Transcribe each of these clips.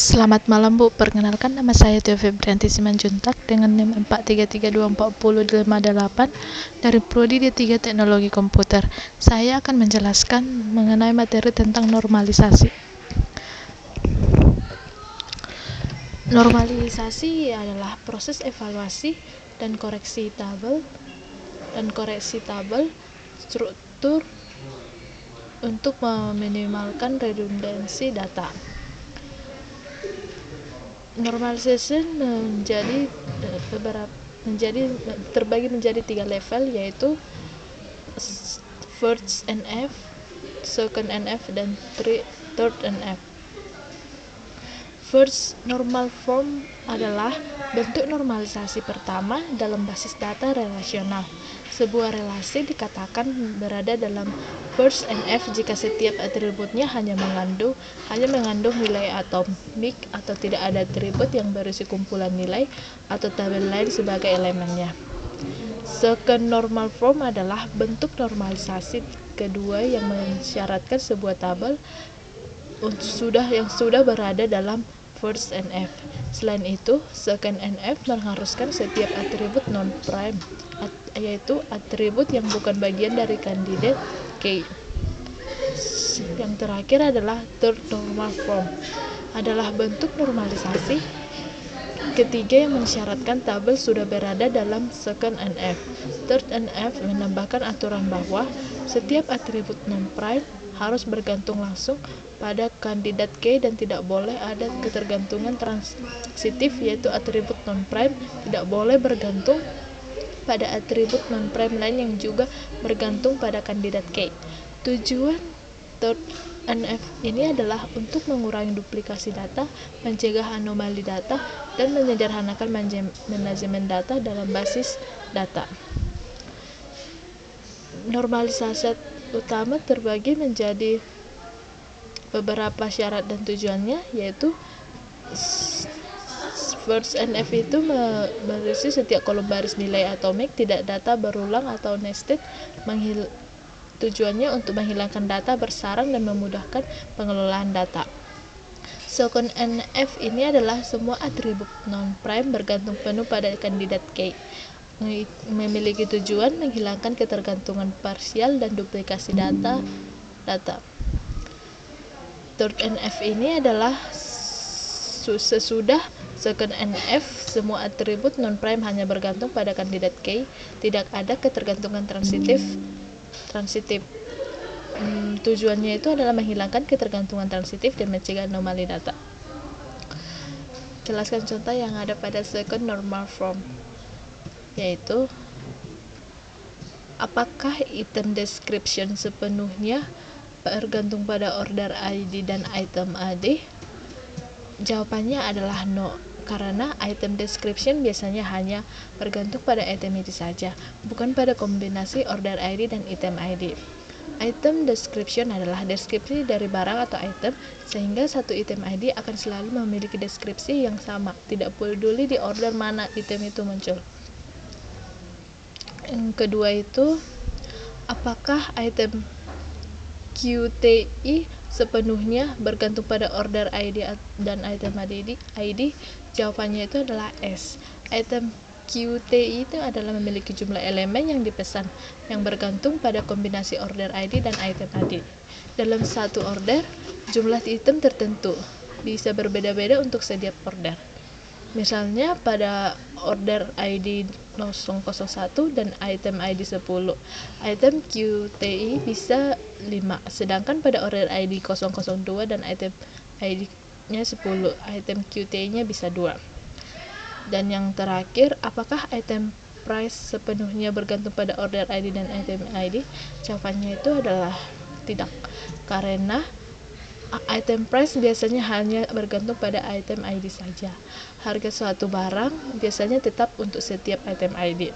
Selamat malam Bu, perkenalkan nama saya Tio Febrianti Simanjuntak dengan NIM 433244058 dari Prodi D3 Teknologi Komputer. Saya akan menjelaskan mengenai materi tentang normalisasi. Normalisasi adalah proses evaluasi dan koreksi tabel struktur untuk meminimalkan redundansi data. Normalisasi terbagi menjadi 3 level, yaitu first NF, second NF, dan third NF. First normal form adalah bentuk normalisasi pertama dalam basis data relasional. Sebuah relasi dikatakan berada dalam first NF jika setiap atributnya hanya mengandung nilai atomik atau tidak ada atribut yang berisi kumpulan nilai atau tabel lain sebagai elemennya. Second normal form adalah bentuk normalisasi kedua yang mensyaratkan sebuah tabel yang sudah berada dalam first NF. Selain itu, second NF mengharuskan setiap atribut non-prime, yaitu atribut yang bukan bagian dari kandidat K. Yang terakhir adalah third normal form, adalah bentuk normalisasi ketiga yang mensyaratkan tabel sudah berada dalam second NF. Third NF menambahkan aturan bahwa setiap atribut non-prime harus bergantung langsung pada kandidat K dan tidak boleh ada ketergantungan transitif, yaitu atribut non-prime tidak boleh bergantung pada atribut non-prime lain yang juga bergantung pada kandidat K. Tujuan third NF ini adalah untuk mengurangi duplikasi data, mencegah anomali data, dan menyederhanakan manajemen data dalam basis data. Normalisasi utama terbagi menjadi beberapa syarat dan tujuannya, yaitu first NF itu berisi setiap kolom baris nilai atomik, tidak data berulang atau nested. Tujuannya untuk menghilangkan data bersarang dan memudahkan pengelolaan data. Second NF ini adalah semua atribut non-prime bergantung penuh pada kandidat K, memiliki tujuan menghilangkan ketergantungan parsial dan duplikasi data. Third NF ini adalah sesudah second NF, semua atribut non-prime hanya bergantung pada kandidat K, tidak ada ketergantungan transitif. Tujuannya itu adalah menghilangkan ketergantungan transitif dan mencegah anomali data. Jelaskan contoh yang ada pada second normal form, yaitu apakah item description sepenuhnya bergantung pada order ID dan item ID? Jawabannya adalah no, karena item description biasanya hanya bergantung pada item itu saja, bukan pada kombinasi order ID dan item ID. Item description adalah deskripsi dari barang atau item, sehingga satu item ID akan selalu memiliki deskripsi yang sama, tidak peduli di order mana item itu muncul. Yang kedua itu, apakah item QTI sepenuhnya bergantung pada order ID dan item ID? Jawabannya itu adalah S. Item QTI itu adalah memiliki jumlah elemen yang dipesan yang bergantung pada kombinasi order ID dan item ID. Dalam satu order, jumlah item tertentu bisa berbeda-beda untuk setiap order. Misalnya pada order ID 001 dan item ID 10, item QTI bisa 5, sedangkan pada order ID 002 dan item ID-nya 10, item QTI-nya bisa 2. Dan yang terakhir, apakah item price sepenuhnya bergantung pada order ID dan item ID? Jawabannya itu adalah tidak, karena item price biasanya hanya bergantung pada item ID saja. Harga suatu barang biasanya tetap untuk setiap item ID,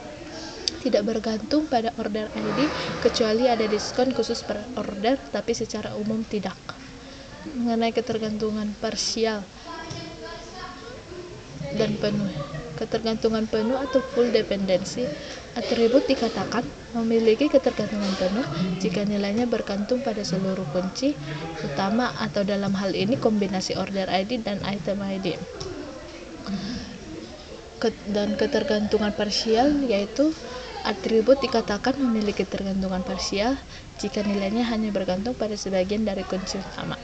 tidak bergantung pada order ID, kecuali ada diskon khusus per order, tapi secara umum tidak. Mengenai ketergantungan parsial dan penuh, ketergantungan penuh atau full dependency, atribut dikatakan memiliki ketergantungan penuh jika nilainya bergantung pada seluruh kunci utama atau dalam hal ini kombinasi order ID dan item ID. Dan ketergantungan parsial yaitu atribut dikatakan memiliki ketergantungan parsial jika nilainya hanya bergantung pada sebagian dari kunci utama.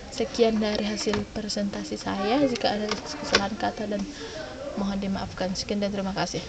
Sekian dari hasil presentasi saya. Jika ada kesalahan kata dan mohon dimaafkan. Sekian dan terima kasih.